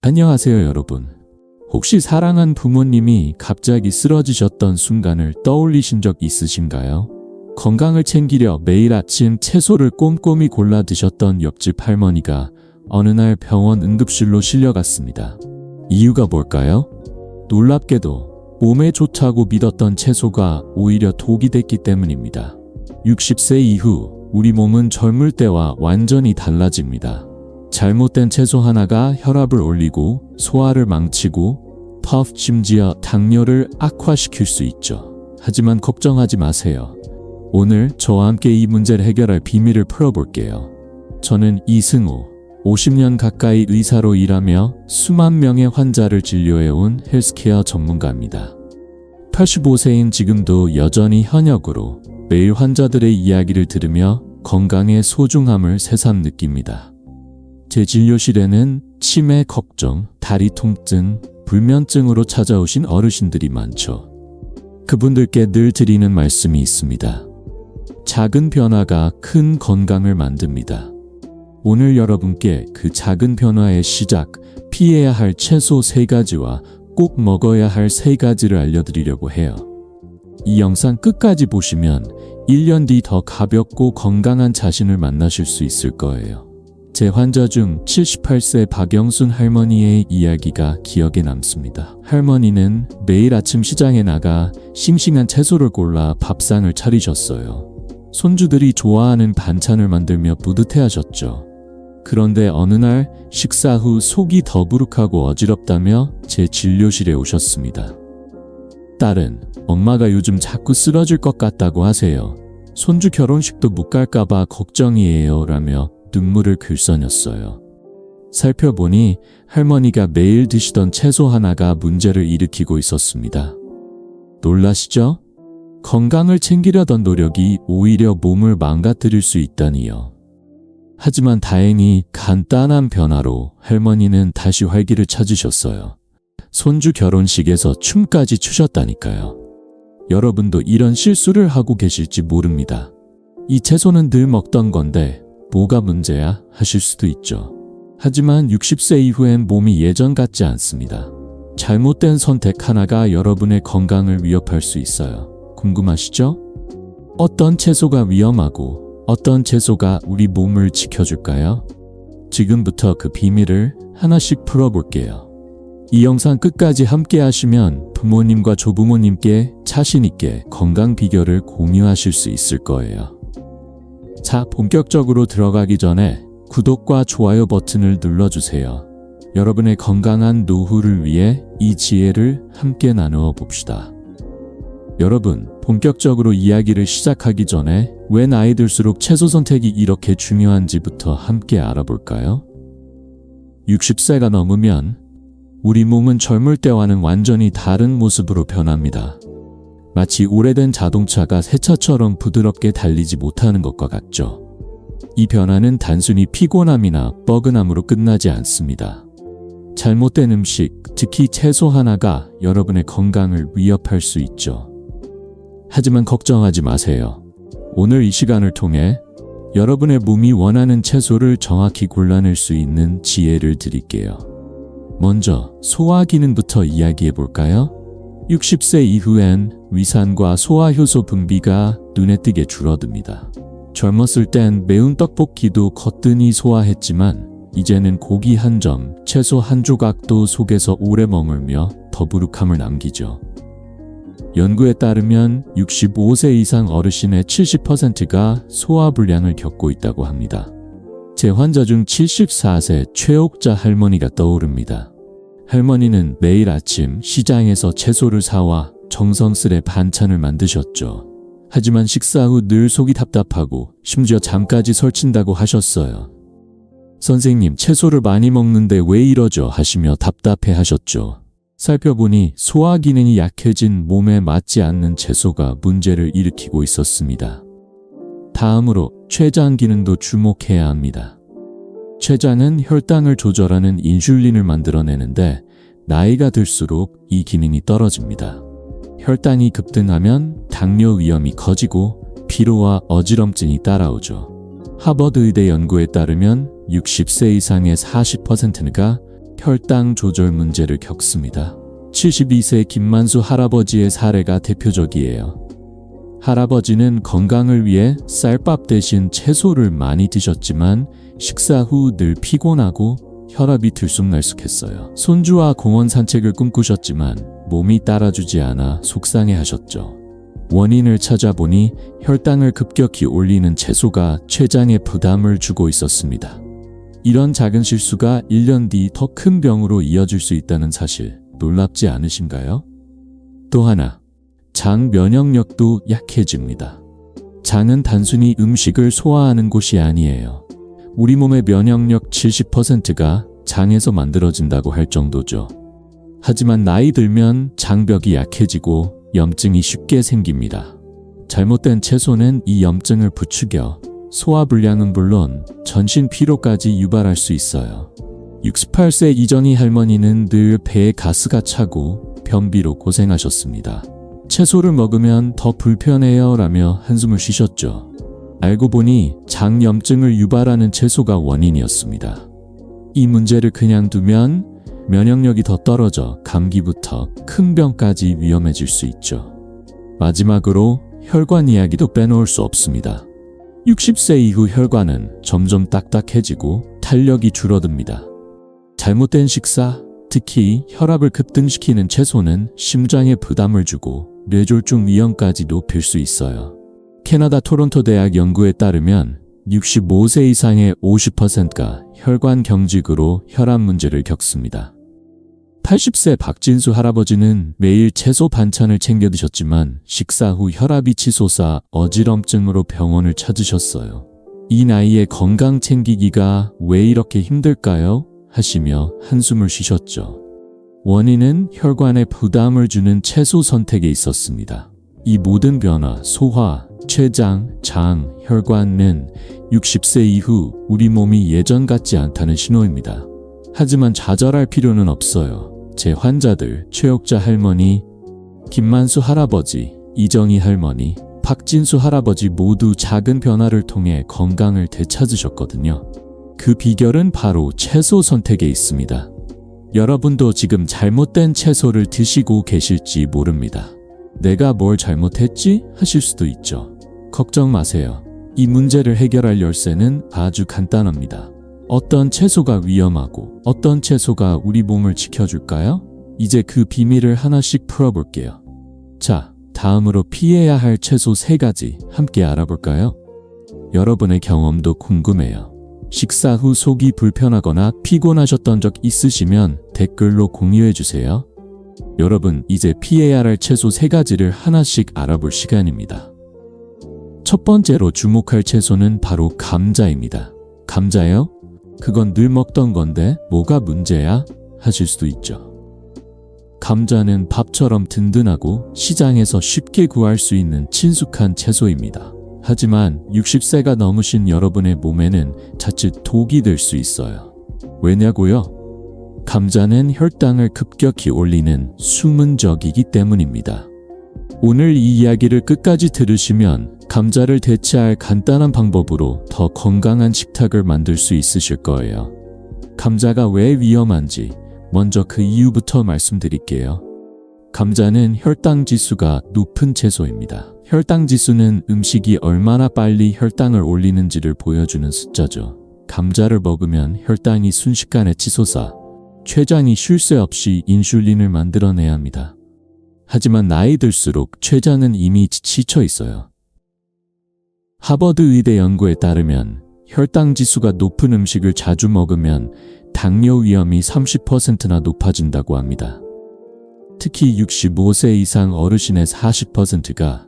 안녕하세요, 여러분. 혹시 사랑한 부모님이 갑자기 쓰러지셨던 순간을 떠올리신 적 있으신가요? 건강을 챙기려 매일 아침 채소를 꼼꼼히 골라 드셨던 옆집 할머니가 어느 날 병원 응급실로 실려갔습니다. 이유가 뭘까요? 놀랍게도 몸에 좋다고 믿었던 채소가 오히려 독이 됐기 때문입니다. 60세 이후 우리 몸은 젊을 때와 완전히 달라집니다. 잘못된 채소 하나가 혈압을 올리고 소화를 망치고 심지어 당뇨를 악화시킬 수 있죠. 하지만 걱정하지 마세요. 오늘 저와 함께 이 문제를 해결할 비밀을 풀어볼게요. 저는 이승우, 50년 가까이 의사로 일하며 수만 명의 환자를 진료해온 헬스케어 전문가입니다. 85세인 지금도 여전히 현역으로 매일 환자들의 이야기를 들으며 건강의 소중함을 새삼 느낍니다. 제 진료실에는 치매 걱정, 다리 통증, 불면증으로 찾아오신 어르신들이 많죠. 그분들께 늘 드리는 말씀이 있습니다. 작은 변화가 큰 건강을 만듭니다. 오늘 여러분께 그 작은 변화의 시작, 피해야 할 채소 3가지와 꼭 먹어야 할 3가지를 알려드리려고 해요. 이 영상 끝까지 보시면 1년 뒤 더 가볍고 건강한 자신을 만나실 수 있을 거예요. 제 환자 중 78세 박영순 할머니의 이야기가 기억에 남습니다. 할머니는 매일 아침 시장에 나가 싱싱한 채소를 골라 밥상을 차리셨어요. 손주들이 좋아하는 반찬을 만들며 뿌듯해하셨죠. 그런데 어느 날 식사 후 속이 더부룩하고 어지럽다며 제 진료실에 오셨습니다. 딸은 엄마가 요즘 자꾸 쓰러질 것 같다고 하세요. 손주 결혼식도 못 갈까봐 걱정이에요 라며 눈물을 글썽였어요. 살펴보니 할머니가 매일 드시던 채소 하나가 문제를 일으키고 있었습니다. 놀라시죠? 건강을 챙기려던 노력이 오히려 몸을 망가뜨릴 수 있다니요. 하지만 다행히 간단한 변화로 할머니는 다시 활기를 찾으셨어요. 손주 결혼식에서 춤까지 추셨다니까요. 여러분도 이런 실수를 하고 계실지 모릅니다. 이 채소는 늘 먹던 건데 뭐가 문제야? 하실 수도 있죠. 하지만 60세 이후엔 몸이 예전 같지 않습니다. 잘못된 선택 하나가 여러분의 건강을 위협할 수 있어요. 궁금하시죠? 어떤 채소가 위험하고 어떤 채소가 우리 몸을 지켜줄까요? 지금부터 그 비밀을 하나씩 풀어볼게요. 이 영상 끝까지 함께 하시면 부모님과 조부모님께 자신있게 건강 비결을 공유하실 수 있을 거예요. 자, 본격적으로 들어가기 전에 구독과 좋아요 버튼을 눌러주세요. 여러분의 건강한 노후를 위해 이 지혜를 함께 나누어 봅시다. 여러분, 본격적으로 이야기를 시작하기 전에 왜 나이 들수록 채소 선택이 이렇게 중요한지부터 함께 알아볼까요? 60세가 넘으면 우리 몸은 젊을 때와는 완전히 다른 모습으로 변합니다. 마치 오래된 자동차가 새 차처럼 부드럽게 달리지 못하는 것과 같죠. 이 변화는 단순히 피곤함이나 뻐근함으로 끝나지 않습니다. 잘못된 음식, 특히 채소 하나가 여러분의 건강을 위협할 수 있죠. 하지만 걱정하지 마세요. 오늘 이 시간을 통해 여러분의 몸이 원하는 채소를 정확히 골라낼 수 있는 지혜를 드릴게요. 먼저 소화 기능부터 이야기해 볼까요? 60세 이후엔 위산과 소화효소 분비가 눈에 띄게 줄어듭니다. 젊었을 땐 매운 떡볶이도 거뜬히 소화했지만 이제는 고기 한 점, 채소 한 조각도 속에서 오래 머물며 더부룩함을 남기죠. 연구에 따르면 65세 이상 어르신의 70%가 소화불량을 겪고 있다고 합니다. 제 환자 중 74세 최옥자 할머니가 떠오릅니다. 할머니는 매일 아침 시장에서 채소를 사와 정성스레 반찬을 만드셨죠. 하지만 식사 후 늘 속이 답답하고 심지어 잠까지 설친다고 하셨어요. 선생님, 채소를 많이 먹는데 왜 이러죠? 하시며 답답해 하셨죠. 살펴보니 소화 기능이 약해진 몸에 맞지 않는 채소가 문제를 일으키고 있었습니다. 다음으로 췌장 기능도 주목해야 합니다. 췌장은 혈당을 조절하는 인슐린을 만들어내는데 나이가 들수록 이 기능이 떨어집니다. 혈당이 급등하면 당뇨 위험이 커지고 피로와 어지럼증이 따라오죠. 하버드 의대 연구에 따르면 60세 이상의 40%가 혈당 조절 문제를 겪습니다. 72세 김만수 할아버지의 사례가 대표적이에요. 할아버지는 건강을 위해 쌀밥 대신 채소를 많이 드셨지만 식사 후 늘 피곤하고 혈압이 들쑥날쑥했어요. 손주와 공원 산책을 꿈꾸셨지만 몸이 따라주지 않아 속상해하셨죠. 원인을 찾아보니 혈당을 급격히 올리는 채소가 췌장에 부담을 주고 있었습니다. 이런 작은 실수가 1년 뒤 더 큰 병으로 이어질 수 있다는 사실 놀랍지 않으신가요? 또 하나, 장 면역력도 약해집니다. 장은 단순히 음식을 소화하는 곳이 아니에요. 우리 몸의 면역력 70%가 장에서 만들어진다고 할 정도죠. 하지만 나이 들면 장벽이 약해지고 염증이 쉽게 생깁니다. 잘못된 채소는 이 염증을 부추겨 소화불량은 물론 전신 피로까지 유발할 수 있어요. 68세 이정희 할머니는 늘 배에 가스가 차고 변비로 고생하셨습니다. 채소를 먹으면 더 불편해요 라며 한숨을 쉬셨죠. 알고 보니 장염증을 유발하는 채소가 원인이었습니다. 이 문제를 그냥 두면 면역력이 더 떨어져 감기부터 큰 병까지 위험해질 수 있죠. 마지막으로 혈관 이야기도 빼놓을 수 없습니다. 60세 이후 혈관은 점점 딱딱해지고 탄력이 줄어듭니다. 잘못된 식사, 특히 혈압을 급등시키는 채소는 심장에 부담을 주고 뇌졸중 위험까지 높일 수 있어요. 캐나다 토론토 대학 연구에 따르면 65세 이상의 50%가 혈관 경직으로 혈압 문제를 겪습니다. 80세 박진수 할아버지는 매일 채소 반찬을 챙겨 드셨지만 식사 후 혈압이 치솟아 어지럼증으로 병원을 찾으셨어요. 이 나이에 건강 챙기기가 왜 이렇게 힘들까요? 하시며 한숨을 쉬셨죠. 원인은 혈관에 부담을 주는 채소 선택에 있었습니다. 이 모든 변화, 소화, 췌장, 장, 혈관은 60세 이후 우리 몸이 예전 같지 않다는 신호입니다. 하지만 좌절할 필요는 없어요. 제 환자들, 최옥자 할머니, 김만수 할아버지, 이정희 할머니, 박진수 할아버지 모두 작은 변화를 통해 건강을 되찾으셨거든요. 그 비결은 바로 채소 선택에 있습니다. 여러분도 지금 잘못된 채소를 드시고 계실지 모릅니다. 내가 뭘 잘못했지? 하실 수도 있죠. 걱정 마세요. 이 문제를 해결할 열쇠는 아주 간단합니다. 어떤 채소가 위험하고 어떤 채소가 우리 몸을 지켜줄까요? 이제 그 비밀을 하나씩 풀어볼게요. 자, 다음으로 피해야 할 채소 3가지 함께 알아볼까요? 여러분의 경험도 궁금해요. 식사 후 속이 불편하거나 피곤하셨던 적 있으시면 댓글로 공유해주세요. 여러분, 이제 피해야 할 채소 3가지를 하나씩 알아볼 시간입니다. 첫 번째로 주목할 채소는 바로 감자입니다. 감자요? 그건 늘 먹던 건데 뭐가 문제야? 하실 수도 있죠. 감자는 밥처럼 든든하고 시장에서 쉽게 구할 수 있는 친숙한 채소입니다. 하지만 60세가 넘으신 여러분의 몸에는 자칫 독이 될 수 있어요. 왜냐고요? 감자는 혈당을 급격히 올리는 숨은 적이기 때문입니다. 오늘 이 이야기를 끝까지 들으시면 감자를 대체할 간단한 방법으로 더 건강한 식탁을 만들 수 있으실 거예요. 감자가 왜 위험한지 먼저 그 이유부터 말씀드릴게요. 감자는 혈당 지수가 높은 채소입니다. 혈당 지수는 음식이 얼마나 빨리 혈당을 올리는지를 보여주는 숫자죠. 감자를 먹으면 혈당이 순식간에 치솟아 췌장이 쉴 새 없이 인슐린을 만들어내야 합니다. 하지만 나이 들수록 췌장은 이미 지쳐 있어요. 하버드 의대 연구에 따르면 혈당 지수가 높은 음식을 자주 먹으면 당뇨 위험이 30%나 높아진다고 합니다. 특히 65세 이상 어르신의 40%가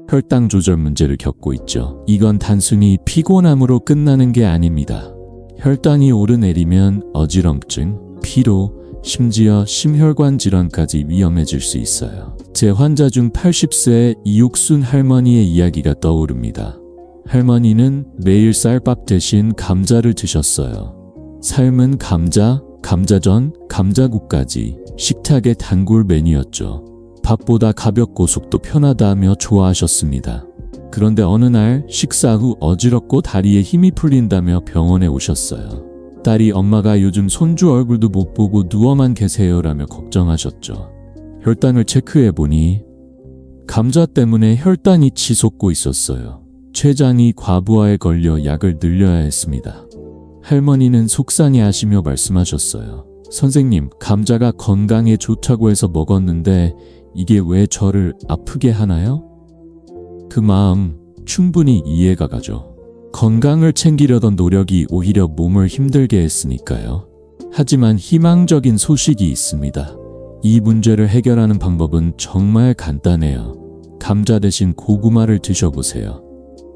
혈당 조절 문제를 겪고 있죠. 이건 단순히 피곤함으로 끝나는 게 아닙니다. 혈당이 오르내리면 어지럼증, 피로, 심지어 심혈관 질환까지 위험해질 수 있어요. 제 환자 중 80세 이옥순 할머니의 이야기가 떠오릅니다. 할머니는 매일 쌀밥 대신 감자를 드셨어요. 삶은 감자, 감자전, 감자국까지 식탁의 단골 메뉴였죠. 밥보다 가볍고 속도 편하다며 좋아하셨습니다. 그런데 어느 날 식사 후 어지럽고 다리에 힘이 풀린다며 병원에 오셨어요. 딸이 엄마가 요즘 손주 얼굴도 못 보고 누워만 계세요라며 걱정하셨죠. 혈당을 체크해보니 감자 때문에 혈당이 치솟고 있었어요. 췌장이 과부하에 걸려 약을 늘려야 했습니다. 할머니는 속상해하시며 말씀하셨어요. 선생님, 감자가 건강에 좋다고 해서 먹었는데 이게 왜 저를 아프게 하나요? 그 마음 충분히 이해가 가죠. 건강을 챙기려던 노력이 오히려 몸을 힘들게 했으니까요. 하지만 희망적인 소식이 있습니다. 이 문제를 해결하는 방법은 정말 간단해요. 감자 대신 고구마를 드셔보세요.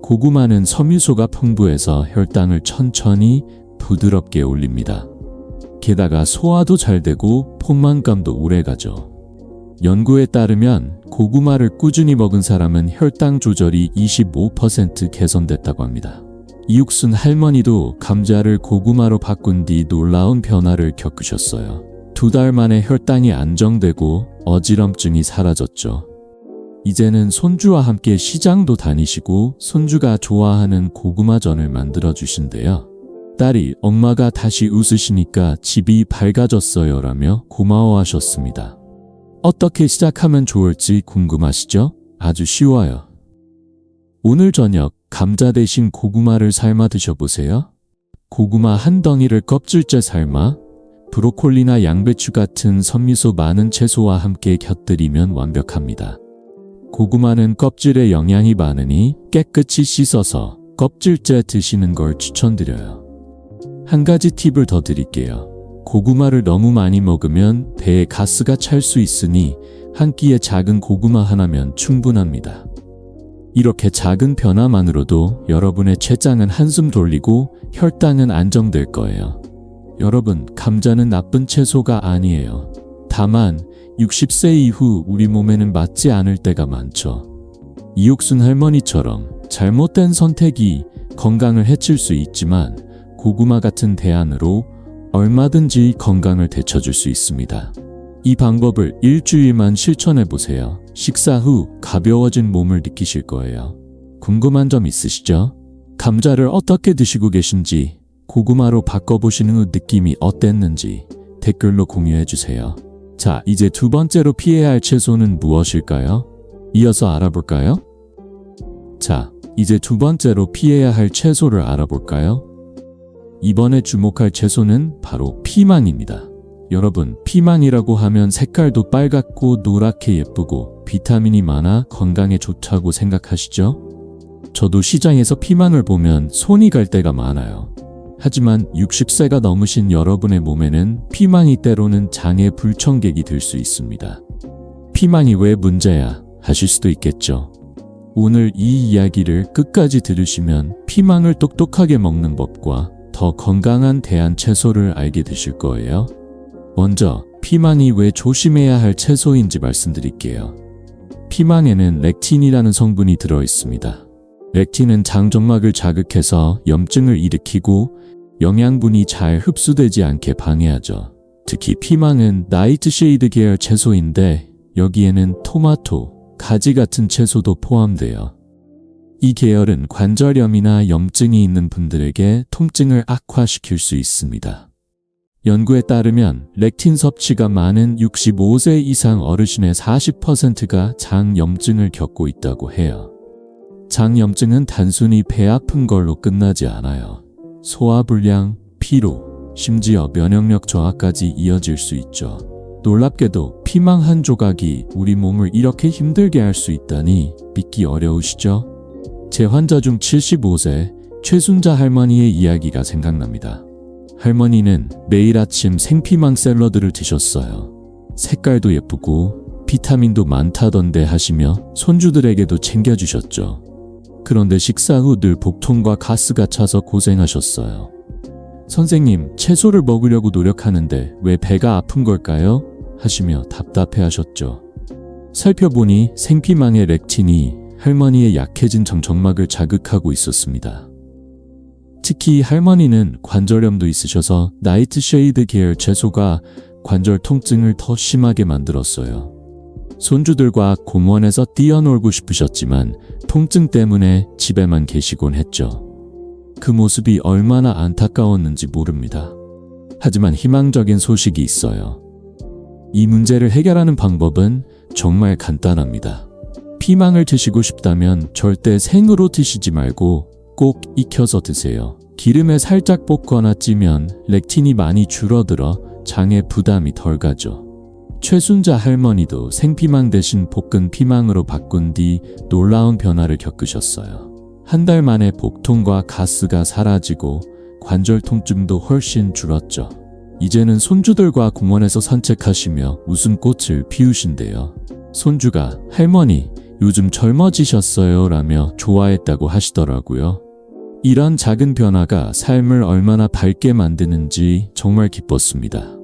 고구마는 섬유소가 풍부해서 혈당을 천천히 부드럽게 올립니다. 게다가 소화도 잘 되고 포만감도 오래가죠. 연구에 따르면 고구마를 꾸준히 먹은 사람은 혈당 조절이 25% 개선됐다고 합니다. 이육순 할머니도 감자를 고구마로 바꾼 뒤 놀라운 변화를 겪으셨어요. 2달 만에 혈당이 안정되고 어지럼증이 사라졌죠. 이제는 손주와 함께 시장도 다니시고 손주가 좋아하는 고구마전을 만들어 주신대요. 딸이 엄마가 다시 웃으시니까 집이 밝아졌어요 라며 고마워하셨습니다. 어떻게 시작하면 좋을지 궁금하시죠? 아주 쉬워요. 오늘 저녁 감자 대신 고구마를 삶아 드셔보세요. 고구마 한 덩이를 껍질째 삶아 브로콜리나 양배추 같은 섬유소 많은 채소와 함께 곁들이면 완벽합니다. 고구마는 껍질에 영양이 많으니 깨끗이 씻어서 껍질째 드시는 걸 추천드려요. 한 가지 팁을 더 드릴게요. 고구마를 너무 많이 먹으면 배에 가스가 찰 수 있으니 한 끼에 작은 고구마 하나면 충분합니다. 이렇게 작은 변화만으로도 여러분의 췌장은 한숨 돌리고 혈당은 안정될 거예요. 여러분, 감자는 나쁜 채소가 아니에요. 다만 60세 이후 우리 몸에는 맞지 않을 때가 많죠. 이옥순 할머니처럼 잘못된 선택이 건강을 해칠 수 있지만 고구마 같은 대안으로 얼마든지 건강을 되찾을 수 있습니다. 이 방법을 일주일만 실천해보세요. 식사 후 가벼워진 몸을 느끼실 거예요. 궁금한 점 있으시죠? 감자를 어떻게 드시고 계신지, 고구마로 바꿔보시는 후 느낌이 어땠는지 댓글로 공유해주세요. 자, 이제 두 번째로 피해야 할 채소는 무엇일까요? 이어서 알아볼까요? 자, 이제 두 번째로 피해야 할 채소를 알아볼까요? 이번에 주목할 채소는 바로 피망입니다. 여러분, 피망이라고 하면 색깔도 빨갛고 노랗게 예쁘고 비타민이 많아 건강에 좋다고 생각하시죠? 저도 시장에서 피망을 보면 손이 갈 때가 많아요. 하지만 60세가 넘으신 여러분의 몸에는 피망이 때로는 장애 불청객이 될 수 있습니다. 피망이 왜 문제야 하실 수도 있겠죠. 오늘 이 이야기를 끝까지 들으시면 피망을 똑똑하게 먹는 법과 더 건강한 대안 채소를 알게 되실 거예요. 먼저 피망이 왜 조심해야 할 채소인지 말씀드릴게요. 피망에는 렉틴이라는 성분이 들어 있습니다. 렉틴은 장점막을 자극해서 염증을 일으키고 영양분이 잘 흡수되지 않게 방해하죠. 특히 피망은 나이트쉐이드 계열 채소인데 여기에는 토마토, 가지 같은 채소도 포함돼요. 이 계열은 관절염이나 염증이 있는 분들에게 통증을 악화시킬 수 있습니다. 연구에 따르면 렉틴 섭취가 많은 65세 이상 어르신의 40%가 장염증을 겪고 있다고 해요. 장염증은 단순히 배 아픈 걸로 끝나지 않아요. 소화불량, 피로, 심지어 면역력 저하까지 이어질 수 있죠. 놀랍게도 피망 한 조각이 우리 몸을 이렇게 힘들게 할 수 있다니 믿기 어려우시죠? 제 환자 중 75세 최순자 할머니의 이야기가 생각납니다. 할머니는 매일 아침 생피망 샐러드를 드셨어요. 색깔도 예쁘고 비타민도 많다던데 하시며 손주들에게도 챙겨주셨죠. 그런데 식사 후 늘 복통과 가스가 차서 고생하셨어요. 선생님, 채소를 먹으려고 노력하는데 왜 배가 아픈 걸까요? 하시며 답답해하셨죠. 살펴보니 생피망의 렉틴이 할머니의 약해진 정맥을 자극하고 있었습니다. 특히 할머니는 관절염도 있으셔서 나이트쉐이드 계열 채소가 관절 통증을 더 심하게 만들었어요. 손주들과 공원에서 뛰어놀고 싶으셨지만 통증 때문에 집에만 계시곤 했죠. 그 모습이 얼마나 안타까웠는지 모릅니다. 하지만 희망적인 소식이 있어요. 이 문제를 해결하는 방법은 정말 간단합니다. 피망을 드시고 싶다면 절대 생으로 드시지 말고 꼭 익혀서 드세요. 기름에 살짝 볶거나 찌면 렉틴이 많이 줄어들어 장에 부담이 덜 가죠. 최순자 할머니도 생피망 대신 볶은 피망으로 바꾼 뒤 놀라운 변화를 겪으셨어요. 한 달 만에 복통과 가스가 사라지고 관절 통증도 훨씬 줄었죠. 이제는 손주들과 공원에서 산책하시며 웃음꽃을 피우신대요. 손주가 할머니, 요즘 젊어지셨어요 라며 좋아했다고 하시더라고요. 이런 작은 변화가 삶을 얼마나 밝게 만드는지 정말 기뻤습니다.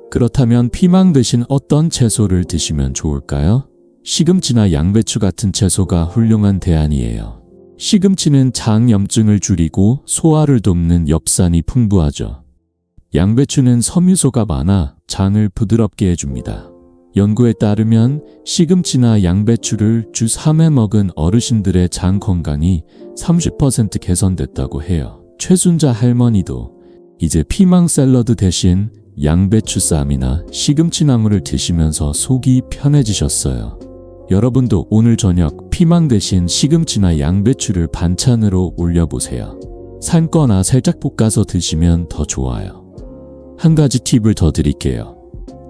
그렇다면 피망 대신 어떤 채소를 드시면 좋을까요? 시금치나 양배추 같은 채소가 훌륭한 대안이에요. 시금치는 장염증을 줄이고 소화를 돕는 엽산이 풍부하죠. 양배추는 섬유소가 많아 장을 부드럽게 해줍니다. 연구에 따르면 시금치나 양배추를 주 3회 먹은 어르신들의 장 건강이 30% 개선됐다고 해요. 최순자 할머니도 이제 피망 샐러드 대신 양배추 쌈이나 시금치 나물을 드시면서 속이 편해지셨어요. 여러분도 오늘 저녁 피망 대신 시금치나 양배추를 반찬으로 올려보세요. 삶거나 살짝 볶아서 드시면 더 좋아요. 한 가지 팁을 더 드릴게요.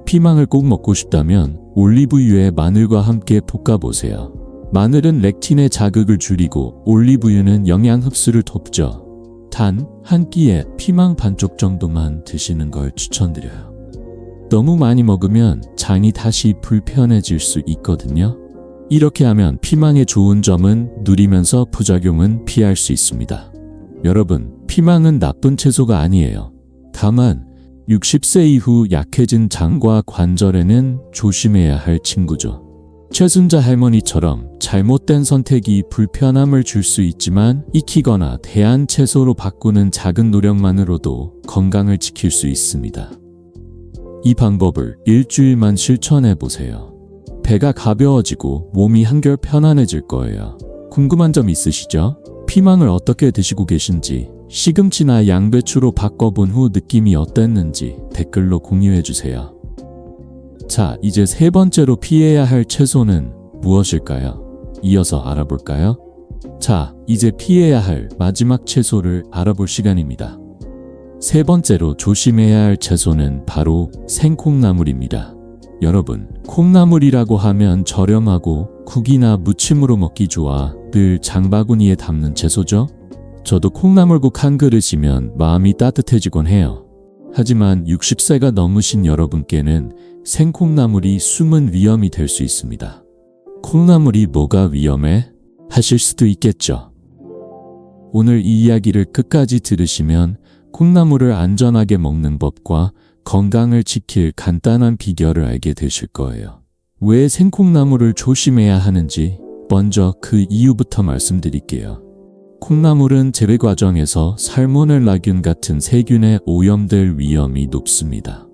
피망을 꼭 먹고 싶다면 올리브유에 마늘과 함께 볶아보세요. 마늘은 렉틴의 자극을 줄이고 올리브유는 영양 흡수를 돕죠. 단, 한 끼에 피망 반쪽 정도만 드시는 걸 추천드려요. 너무 많이 먹으면 장이 다시 불편해질 수 있거든요. 이렇게 하면 피망의 좋은 점은 누리면서 부작용은 피할 수 있습니다. 여러분, 피망은 나쁜 채소가 아니에요. 다만 60세 이후 약해진 장과 관절에는 조심해야 할 친구죠. 최순자 할머니처럼 잘못된 선택이 불편함을 줄 수 있지만 익히거나 대안 채소로 바꾸는 작은 노력만으로도 건강을 지킬 수 있습니다. 이 방법을 일주일만 실천해 보세요. 배가 가벼워지고 몸이 한결 편안해질 거예요. 궁금한 점 있으시죠? 피망을 어떻게 드시고 계신지, 시금치나 양배추로 바꿔본 후 느낌이 어땠는지 댓글로 공유해주세요. 자, 이제 세 번째로 피해야 할 채소는 무엇일까요? 이어서 알아볼까요? 자, 이제 피해야 할 마지막 채소를 알아볼 시간입니다. 세 번째로 조심해야 할 채소는 바로 생콩나물입니다. 여러분, 콩나물이라고 하면 저렴하고 국이나 무침으로 먹기 좋아 늘 장바구니에 담는 채소죠? 저도 콩나물국 한 그릇이면 마음이 따뜻해지곤 해요. 하지만 60세가 넘으신 여러분께는 생콩나물이 숨은 위험이 될 수 있습니다. 콩나물이 뭐가 위험해? 하실 수도 있겠죠. 오늘 이 이야기를 끝까지 들으시면 콩나물을 안전하게 먹는 법과 건강을 지킬 간단한 비결을 알게 되실 거예요. 왜 생콩나물을 조심해야 하는지 먼저 그 이유부터 말씀드릴게요. 콩나물은 재배 과정에서 살모넬라균 같은 세균에 오염될 위험이 높습니다.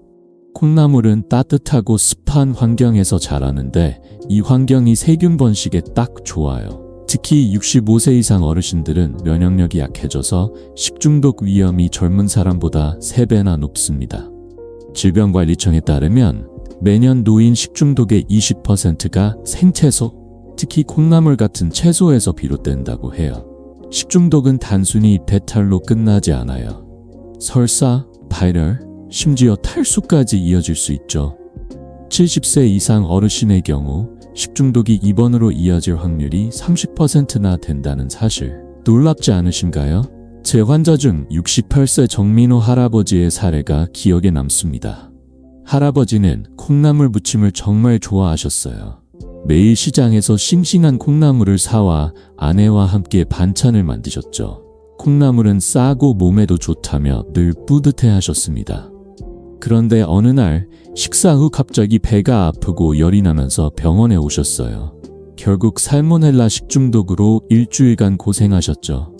콩나물은 따뜻하고 습한 환경에서 자라는데 이 환경이 세균 번식에 딱 좋아요. 특히 65세 이상 어르신들은 면역력이 약해져서 식중독 위험이 젊은 사람보다 3배나 높습니다. 질병관리청에 따르면 매년 노인 식중독의 20%가 생채소, 특히 콩나물 같은 채소에서 비롯된다고 해요. 식중독은 단순히 배탈로 끝나지 않아요. 설사, 발열, 심지어 탈수까지 이어질 수 있죠. 70세 이상 어르신의 경우 식중독이 입원으로 이어질 확률이 30%나 된다는 사실, 놀랍지 않으신가요? 제 환자 중 68세 정민호 할아버지의 사례가 기억에 남습니다. 할아버지는 콩나물 무침을 정말 좋아하셨어요. 매일 시장에서 싱싱한 콩나물을 사와 아내와 함께 반찬을 만드셨죠. 콩나물은 싸고 몸에도 좋다며 늘 뿌듯해 하셨습니다. 그런데 어느 날 식사 후 갑자기 배가 아프고 열이 나면서 병원에 오셨어요. 결국 살모넬라 식중독으로 일주일간 고생하셨죠.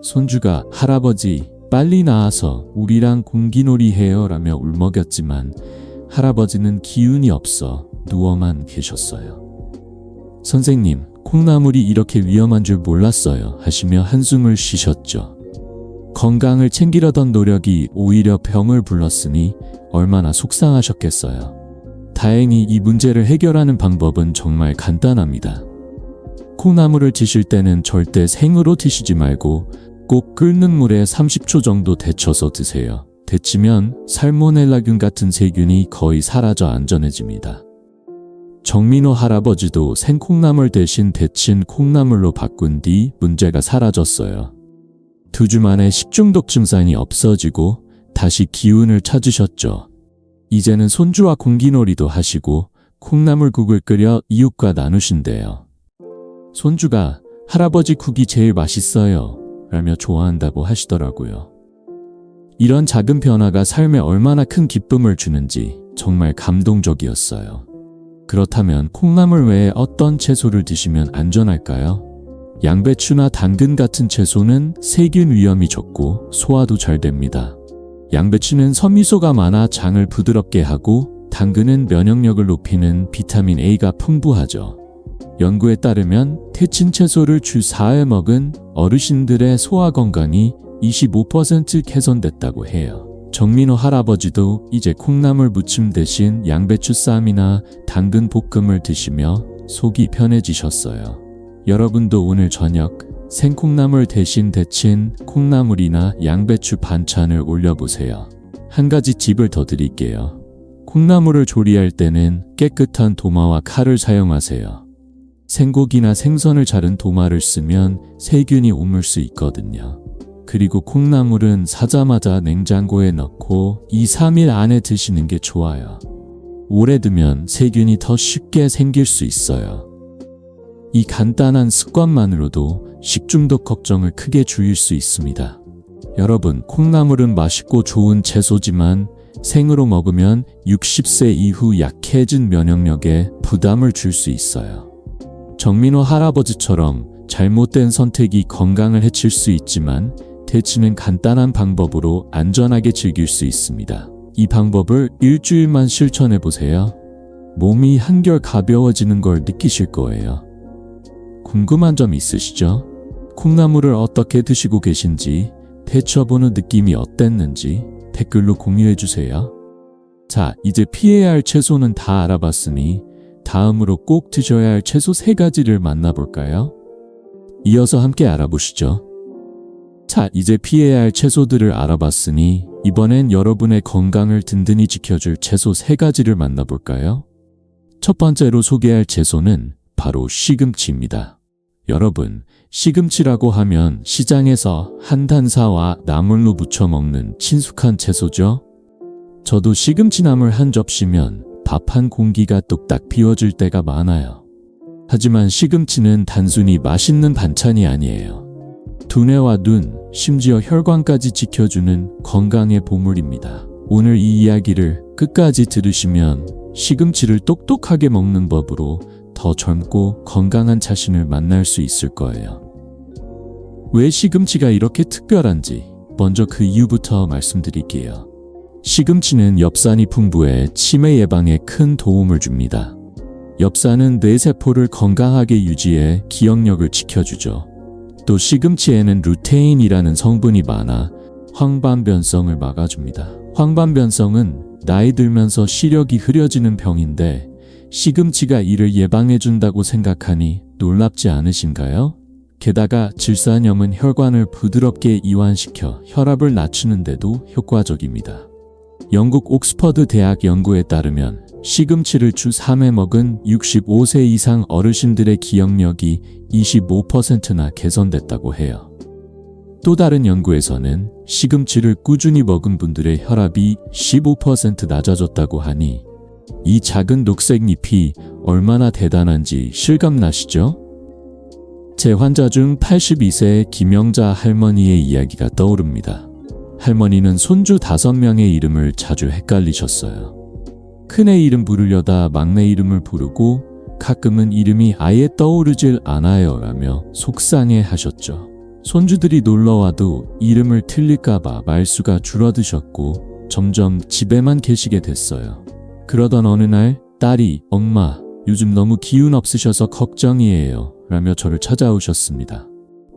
손주가 할아버지 빨리 나와서 우리랑 공기놀이 해요 라며 울먹였지만 할아버지는 기운이 없어 누워만 계셨어요. 선생님, 콩나물이 이렇게 위험한 줄 몰랐어요 하시며 한숨을 쉬셨죠. 건강을 챙기려던 노력이 오히려 병을 불렀으니 얼마나 속상하셨겠어요. 다행히 이 문제를 해결하는 방법은 정말 간단합니다. 콩나물을 드실 때는 절대 생으로 드시지 말고 꼭 끓는 물에 30초 정도 데쳐서 드세요. 데치면 살모넬라균 같은 세균이 거의 사라져 안전해집니다. 정민호 할아버지도 생콩나물 대신 데친 콩나물로 바꾼 뒤 문제가 사라졌어요. 2주 만에 식중독 증상이 없어지고 다시 기운을 찾으셨죠. 이제는 손주와 공기놀이도 하시고 콩나물국을 끓여 이웃과 나누신대요. 손주가 할아버지 국이 제일 맛있어요 라며 좋아한다고 하시더라고요. 이런 작은 변화가 삶에 얼마나 큰 기쁨을 주는지 정말 감동적이었어요. 그렇다면 콩나물 외에 어떤 채소를 드시면 안전할까요? 양배추나 당근 같은 채소는 세균 위험이 적고 소화도 잘 됩니다. 양배추는 섬유소가 많아 장을 부드럽게 하고 당근은 면역력을 높이는 비타민 A가 풍부하죠. 연구에 따르면 데친 채소를 주 4회 먹은 어르신들의 소화 건강이 25% 개선됐다고 해요. 정민호 할아버지도 이제 콩나물 무침 대신 양배추 쌈이나 당근 볶음을 드시며 속이 편해지셨어요. 여러분도 오늘 저녁 생콩나물 대신 데친 콩나물이나 양배추 반찬을 올려보세요. 한 가지 팁을 더 드릴게요. 콩나물을 조리할 때는 깨끗한 도마와 칼을 사용하세요. 생고기나 생선을 자른 도마를 쓰면 세균이 옮을 수 있거든요. 그리고 콩나물은 사자마자 냉장고에 넣고 2-3일 안에 드시는 게 좋아요. 오래 두면 세균이 더 쉽게 생길 수 있어요. 이 간단한 습관만으로도 식중독 걱정을 크게 줄일 수 있습니다. 여러분, 콩나물은 맛있고 좋은 채소지만 생으로 먹으면 60세 이후 약해진 면역력에 부담을 줄 수 있어요. 정민호 할아버지처럼 잘못된 선택이 건강을 해칠 수 있지만 데치는 간단한 방법으로 안전하게 즐길 수 있습니다. 이 방법을 일주일만 실천해 보세요. 몸이 한결 가벼워지는 걸 느끼실 거예요. 궁금한 점 있으시죠? 콩나물을 어떻게 드시고 계신지, 데쳐보는 느낌이 어땠는지 댓글로 공유해 주세요. 자, 이제 피해야 할 채소는 다 알아봤으니 다음으로 꼭 드셔야 할 채소 3가지를 만나볼까요? 이어서 함께 알아보시죠. 자, 이제 피해야 할 채소들을 알아봤으니 이번엔 여러분의 건강을 든든히 지켜줄 채소 3가지를 만나볼까요? 첫 번째로 소개할 채소는 바로 시금치입니다. 여러분, 시금치라고 하면 시장에서 한단사와 나물로 무쳐 먹는 친숙한 채소죠? 저도 시금치 나물 한 접시면 밥 한 공기가 뚝딱 비워질 때가 많아요. 하지만 시금치는 단순히 맛있는 반찬이 아니에요. 두뇌와 눈, 심지어 혈관까지 지켜주는 건강의 보물입니다. 오늘 이 이야기를 끝까지 들으시면 시금치를 똑똑하게 먹는 법으로 더 젊고 건강한 자신을 만날 수 있을 거예요. 왜 시금치가 이렇게 특별한지 먼저 그 이유부터 말씀드릴게요. 시금치는 엽산이 풍부해 치매 예방에 큰 도움을 줍니다. 엽산은 뇌세포를 건강하게 유지해 기억력을 지켜주죠. 또 시금치에는 루테인이라는 성분이 많아 황반변성을 막아줍니다. 황반변성은 나이 들면서 시력이 흐려지는 병인데 시금치가 이를 예방해준다고 생각하니 놀랍지 않으신가요? 게다가 질산염은 혈관을 부드럽게 이완시켜 혈압을 낮추는 데도 효과적입니다. 영국 옥스퍼드 대학 연구에 따르면 시금치를 주 3회 먹은 65세 이상 어르신들의 기억력이 25%나 개선됐다고 해요. 또 다른 연구에서는 시금치를 꾸준히 먹은 분들의 혈압이 15% 낮아졌다고 하니 이 작은 녹색 잎이 얼마나 대단한지 실감나시죠? 제 환자 중 82세 김영자 할머니의 이야기가 떠오릅니다. 할머니는 손주 5명의 이름을 자주 헷갈리셨어요. 큰애 이름 부르려다 막내 이름을 부르고 가끔은 이름이 아예 떠오르질 않아요 라며 속상해 하셨죠. 손주들이 놀러와도 이름을 틀릴까봐 말수가 줄어드셨고 점점 집에만 계시게 됐어요. 그러던 어느 날 딸이 엄마, 요즘 너무 기운 없으셔서 걱정이에요 라며 저를 찾아오셨습니다.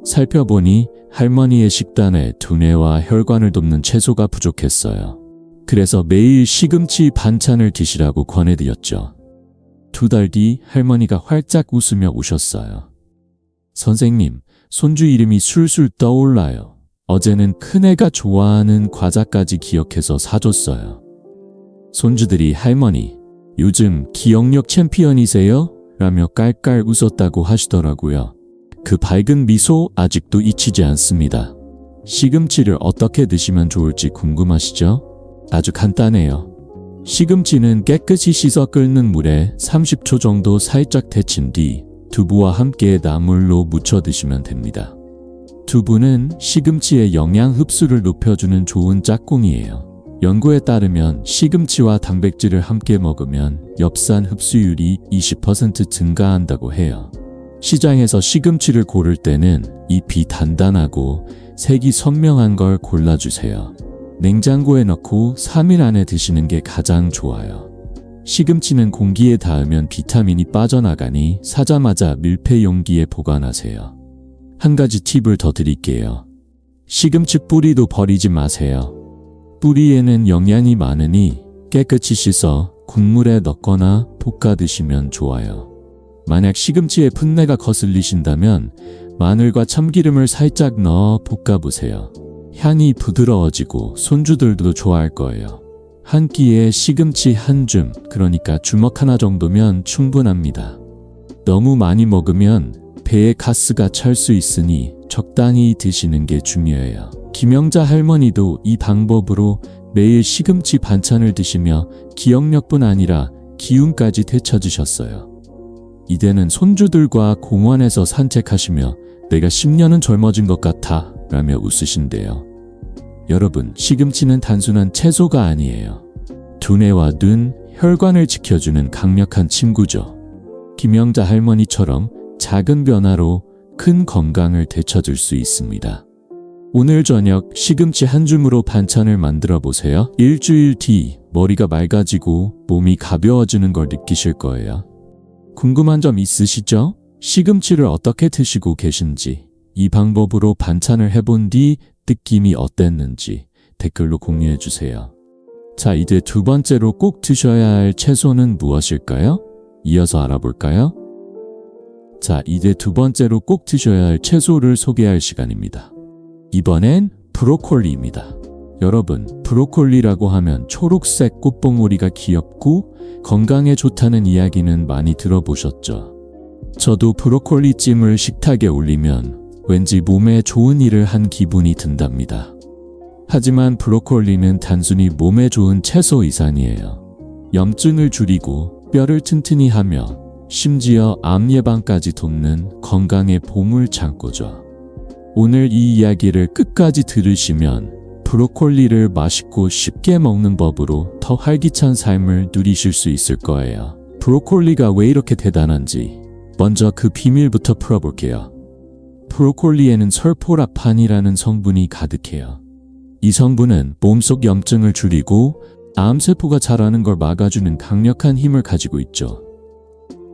살펴보니 할머니의 식단에 두뇌와 혈관을 돕는 채소가 부족했어요. 그래서 매일 시금치 반찬을 드시라고 권해드렸죠. 2달 뒤 할머니가 활짝 웃으며 오셨어요. 선생님, 손주 이름이 술술 떠올라요. 어제는 큰애가 좋아하는 과자까지 기억해서 사줬어요. 손주들이 할머니, 요즘 기억력 챔피언이세요? 라며 깔깔 웃었다고 하시더라고요. 그 밝은 미소 아직도 잊히지 않습니다. 시금치를 어떻게 드시면 좋을지 궁금하시죠? 아주 간단해요. 시금치는 깨끗이 씻어 끓는 물에 30초 정도 살짝 데친 뒤 두부와 함께 나물로 무쳐 드시면 됩니다. 두부는 시금치의 영양 흡수를 높여주는 좋은 짝꿍이에요. 연구에 따르면 시금치와 단백질을 함께 먹으면 엽산 흡수율이 20% 증가한다고 해요. 시장에서 시금치를 고를 때는 잎이 단단하고 색이 선명한 걸 골라주세요. 냉장고에 넣고 3일 안에 드시는 게 가장 좋아요. 시금치는 공기에 닿으면 비타민이 빠져나가니 사자마자 밀폐 용기에 보관하세요. 한 가지 팁을 더 드릴게요. 시금치 뿌리도 버리지 마세요. 뿌리에는 영양이 많으니 깨끗이 씻어 국물에 넣거나 볶아 드시면 좋아요. 만약 시금치에 풋내가 거슬리신다면 마늘과 참기름을 살짝 넣어 볶아보세요. 향이 부드러워지고 손주들도 좋아할 거예요. 한 끼에 시금치 한 줌, 그러니까 주먹 하나 정도면 충분합니다. 너무 많이 먹으면 배에 가스가 찰 수 있으니 적당히 드시는 게 중요해요. 김영자 할머니도 이 방법으로 매일 시금치 반찬을 드시며 기억력뿐 아니라 기운까지 되찾으셨어요. 이제는 손주들과 공원에서 산책하시며 내가 10년은 젊어진 것 같아 라며 웃으신대요. 여러분, 시금치는 단순한 채소가 아니에요. 두뇌와 눈, 혈관을 지켜주는 강력한 친구죠. 김영자 할머니처럼 작은 변화로 큰 건강을 되찾을 수 있습니다. 오늘 저녁 시금치 한 줌으로 반찬을 만들어 보세요. 일주일 뒤 머리가 맑아지고 몸이 가벼워지는 걸 느끼실 거예요. 궁금한 점 있으시죠? 시금치를 어떻게 드시고 계신지, 이 방법으로 반찬을 해본 뒤 느낌이 어땠는지 댓글로 공유해 주세요. 자, 이제 두 번째로 꼭 드셔야 할 채소는 무엇일까요? 이어서 알아볼까요? 자, 이제 두 번째로 꼭 드셔야 할 채소를 소개할 시간입니다. 이번엔 브로콜리입니다. 여러분, 브로콜리라고 하면 초록색 꽃봉오리가 귀엽고 건강에 좋다는 이야기는 많이 들어보셨죠? 저도 브로콜리 찜을 식탁에 올리면 왠지 몸에 좋은 일을 한 기분이 든답니다. 하지만 브로콜리는 단순히 몸에 좋은 채소 이상이에요. 염증을 줄이고 뼈를 튼튼히 하며 심지어 암 예방까지 돕는 건강의 보물창고죠. 오늘 이 이야기를 끝까지 들으시면 브로콜리를 맛있고 쉽게 먹는 법으로 더 활기찬 삶을 누리실 수 있을 거예요. 브로콜리가 왜 이렇게 대단한지 먼저 그 비밀부터 풀어볼게요. 브로콜리에는 설포라판이라는 성분이 가득해요. 이 성분은 몸속 염증을 줄이고 암세포가 자라는 걸 막아주는 강력한 힘을 가지고 있죠.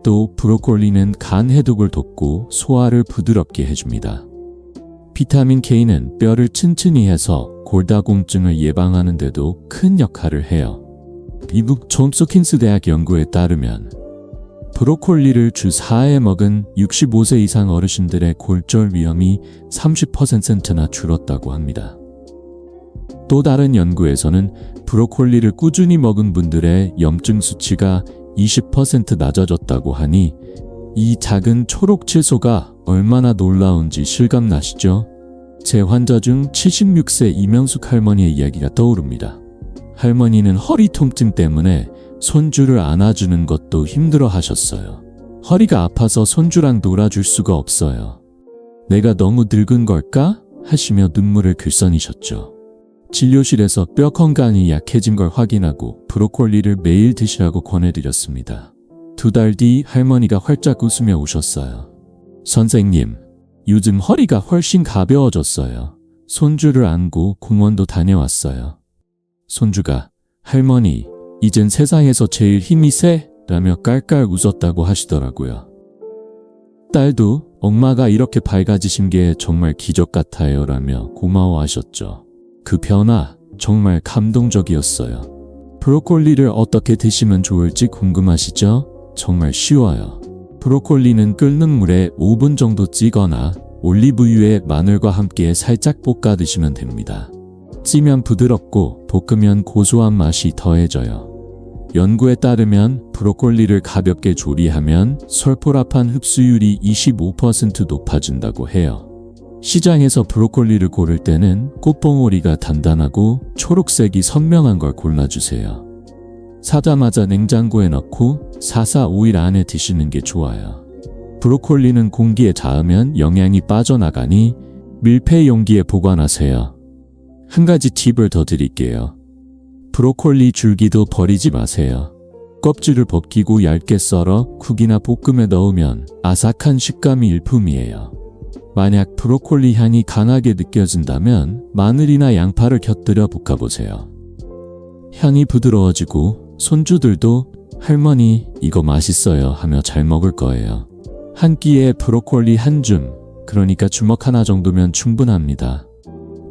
또 브로콜리는 간 해독을 돕고 소화를 부드럽게 해줍니다. 비타민 K는 뼈를 튼튼히 해서 골다공증을 예방하는 데도 큰 역할을 해요. 미국 존스홉킨스 대학 연구에 따르면 브로콜리를 주 4회 먹은 65세 이상 어르신들의 골절 위험이 30%나 줄었다고 합니다. 또 다른 연구에서는 브로콜리를 꾸준히 먹은 분들의 염증 수치가 20% 낮아졌다고 하니 이 작은 초록 채소가 얼마나 놀라운지 실감나시죠? 제 환자 중 76세 이명숙 할머니의 이야기가 떠오릅니다. 할머니는 허리 통증 때문에 손주를 안아주는 것도 힘들어 하셨어요. 허리가 아파서 손주랑 놀아줄 수가 없어요. 내가 너무 늙은 걸까? 하시며 눈물을 글썽이셨죠. 진료실에서 뼈 건강이 약해진 걸 확인하고 브로콜리를 매일 드시라고 권해드렸습니다. 2달 뒤 할머니가 활짝 웃으며 오셨어요. 선생님, 요즘 허리가 훨씬 가벼워졌어요. 손주를 안고 공원도 다녀왔어요. 손주가 할머니, 이젠 세상에서 제일 힘이 세? 라며 깔깔 웃었다고 하시더라고요. 딸도 엄마가 이렇게 밝아지신 게 정말 기적 같아요 라며 고마워하셨죠. 그 변화 정말 감동적이었어요. 브로콜리를 어떻게 드시면 좋을지 궁금하시죠? 정말 쉬워요. 브로콜리는 끓는 물에 5분 정도 찌거나 올리브유에 마늘과 함께 살짝 볶아 드시면 됩니다. 찌면 부드럽고 볶으면 고소한 맛이 더해져요. 연구에 따르면 브로콜리를 가볍게 조리하면 설포라판 흡수율이 25% 높아진다고 해요. 시장에서 브로콜리를 고를 때는 꽃봉오리가 단단하고 초록색이 선명한 걸 골라주세요. 사자마자 냉장고에 넣고 4-5일 안에 드시는 게 좋아요. 브로콜리는 공기에 닿으면 영양이 빠져나가니 밀폐 용기에 보관하세요. 한 가지 팁을 더 드릴게요. 브로콜리 줄기도 버리지 마세요. 껍질을 벗기고 얇게 썰어 국이나 볶음에 넣으면 아삭한 식감이 일품이에요. 만약 브로콜리 향이 강하게 느껴진다면 마늘이나 양파를 곁들여 볶아보세요. 향이 부드러워지고 손주들도 할머니 이거 맛있어요 하며 잘 먹을 거예요. 한 끼에 브로콜리 한 줌, 그러니까 주먹 하나 정도면 충분합니다.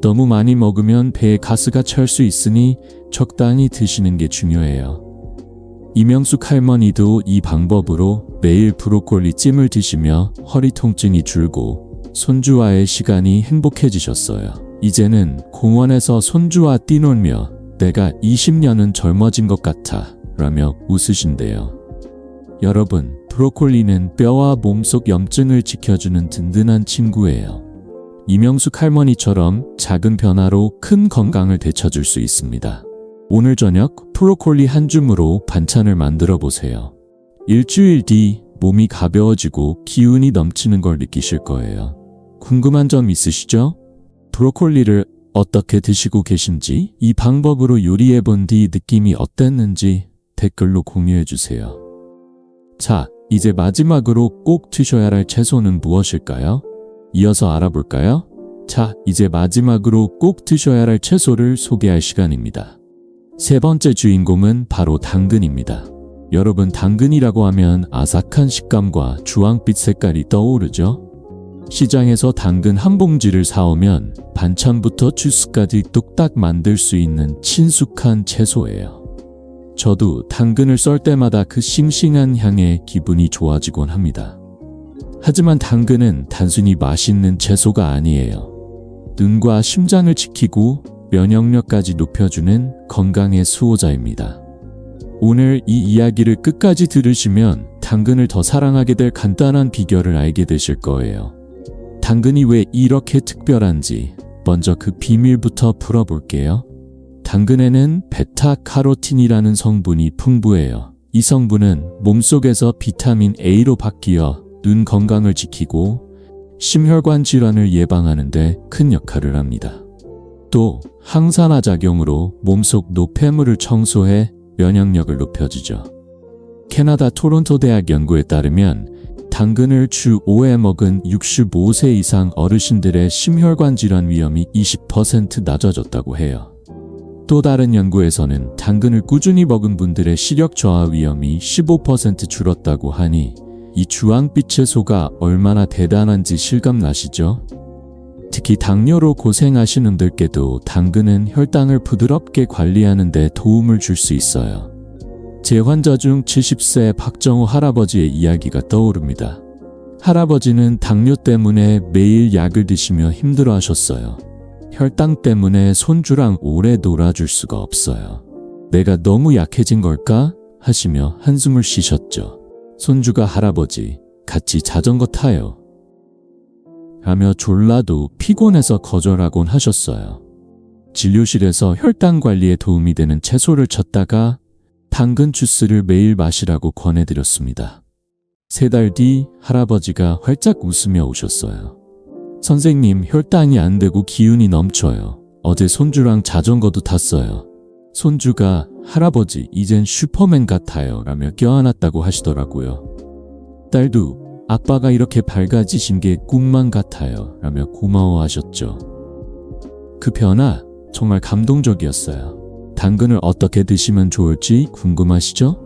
너무 많이 먹으면 배에 가스가 찰 수 있으니 적당히 드시는 게 중요해요. 이명숙 할머니도 이 방법으로 매일 브로콜리 찜을 드시며 허리 통증이 줄고 손주와의 시간이 행복해지셨어요. 이제는 공원에서 손주와 뛰놀며 내가 20년은 젊어진 것 같아 라며 웃으신대요. 여러분, 브로콜리는 뼈와 몸속 염증을 지켜주는 든든한 친구예요. 이명숙 할머니처럼 작은 변화로 큰 건강을 되찾을 수 있습니다. 오늘 저녁 브로콜리 한 줌으로 반찬을 만들어 보세요. 일주일 뒤 몸이 가벼워지고 기운이 넘치는 걸 느끼실 거예요. 궁금한 점 있으시죠? 브로콜리를 어떻게 드시고 계신지, 이 방법으로 요리해 본 뒤 느낌이 어땠는지 댓글로 공유해 주세요. 자, 이제 마지막으로 꼭 드셔야 할 채소는 무엇일까요? 이어서 알아볼까요? 자, 이제 마지막으로 꼭 드셔야 할 채소를 소개할 시간입니다. 세 번째 주인공은 바로 당근입니다. 여러분, 당근이라고 하면 아삭한 식감과 주황빛 색깔이 떠오르죠? 시장에서 당근 한 봉지를 사오면 반찬부터 주스까지 뚝딱 만들 수 있는 친숙한 채소예요. 저도 당근을 썰 때마다 그 싱싱한 향에 기분이 좋아지곤 합니다. 하지만 당근은 단순히 맛있는 채소가 아니에요. 눈과 심장을 지키고 면역력까지 높여주는 건강의 수호자입니다. 오늘 이 이야기를 끝까지 들으시면 당근을 더 사랑하게 될 간단한 비결을 알게 되실 거예요. 당근이 왜 이렇게 특별한지 먼저 그 비밀부터 풀어볼게요. 당근에는 베타카로틴이라는 성분이 풍부해요. 이 성분은 몸속에서 비타민 A로 바뀌어 눈 건강을 지키고 심혈관 질환을 예방하는 데 큰 역할을 합니다. 또 항산화 작용으로 몸속 노폐물을 청소해 면역력을 높여주죠. 캐나다 토론토 대학 연구에 따르면 당근을 주 5회 먹은 65세 이상 어르신들의 심혈관 질환 위험이 20% 낮아졌다고 해요. 또 다른 연구에서는 당근을 꾸준히 먹은 분들의 시력 저하 위험이 15% 줄었다고 하니 이 주황빛 채소가 얼마나 대단한지 실감나시죠? 특히 당뇨로 고생하시는 분들께도 당근은 혈당을 부드럽게 관리하는 데 도움을 줄 수 있어요. 제 환자 중 70세 박정호 할아버지의 이야기가 떠오릅니다. 할아버지는 당뇨 때문에 매일 약을 드시며 힘들어하셨어요. 혈당 때문에 손주랑 오래 놀아줄 수가 없어요. 내가 너무 약해진 걸까? 하시며 한숨을 쉬셨죠. 손주가 할아버지, 같이 자전거 타요. 하며 졸라도 피곤해서 거절하곤 하셨어요. 진료실에서 혈당 관리에 도움이 되는 채소를 찾다가 당근 주스를 매일 마시라고 권해드렸습니다. 3달 뒤 할아버지가 활짝 웃으며 오셨어요. 선생님, 혈당이 안 되고 기운이 넘쳐요. 어제 손주랑 자전거도 탔어요. 손주가 할아버지, 이젠 슈퍼맨 같아요 라며 껴안았다고 하시더라고요. 딸도 아빠가 이렇게 밝아지신 게 꿈만 같아요 라며 고마워하셨죠. 그 변화 정말 감동적이었어요. 당근을 어떻게 드시면 좋을지 궁금하시죠?